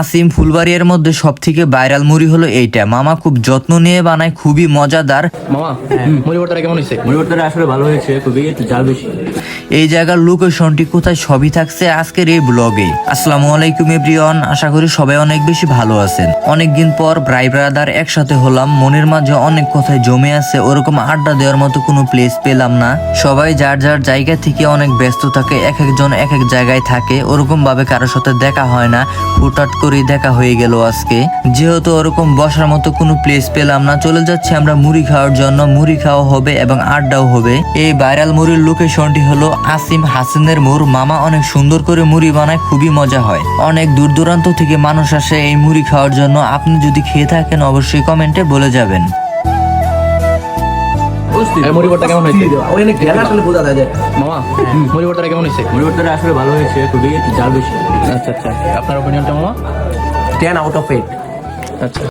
আসিম ফুলবাড়িয়ার মধ্যে সব থেকে ভাইরাল মুড়ি হলো এইটা। মামা খুব যত্ন নিয়ে বানায়, খুবই মজাদার। মামা মুড়ি ভর্তাটা কেমন হয়েছে? মুড়ি ভর্তাটা আসলে ভালো হয়েছে, খুবই একটু ঝাল বেশি। এই জায়গার লোকেশনটি কোথায় সবই থাকছে আজকের এই ব্লগে। আসসালামু আলাইকুম এভরিওয়ান, আশা করি সবাই অনেক বেশি ভালো আছেন। অনেকদিন পর ভাই ব্রাদার একসাথে হলাম, মনের মাঝে অনেক কথাই জমে আছে। ওরকম আড্ডা দেওয়ার মতো কোনো প্লেস পেলাম না। সবাই যার যার জায়গা থেকে অনেক ব্যস্ত থাকে, এক একজন এক এক জায়গায় থাকে। ওরকম ভাবে কারোর সাথে দেখা হয় না, হুটহাট করে দেখা হয়ে গেল আজকে। যেহেতু ওরকম বসার মতো কোনো প্লেস পেলাম না, চলে যাচ্ছি আমরা মুড়ি খাওয়ার জন্য। মুড়ি খাওয়া হবে এবং আড্ডাও হবে। এই ভাইরাল মুড়ির লোকেশনটি হলো আসিম হাসিনের মোড়। মামা অনেক সুন্দর করে মুড়ি বানায়, খুবই মজা হয়। অনেক দূর দূরান্ত থেকে মানুষ আসে এই মুড়ি খাওয়ার জন্য। আপনি যদি খেয়ে থাকেন অবশ্যই কমেন্টে বলে যাবেন। মুড়ি ভর্তা কেমন হয়েছে? ওখানে গেলে আসলে বোঝা যায় যে মামা মুড়ি ভর্তাটা কেমন হয়েছে? মুড়ি ভর্তাটা আসলে ভালো হয়েছে, খুবই একটু ঝাল বেশি। আচ্ছা আচ্ছা, আপনার অপিনিয়নটা মামা? 10 out of 8। আচ্ছা।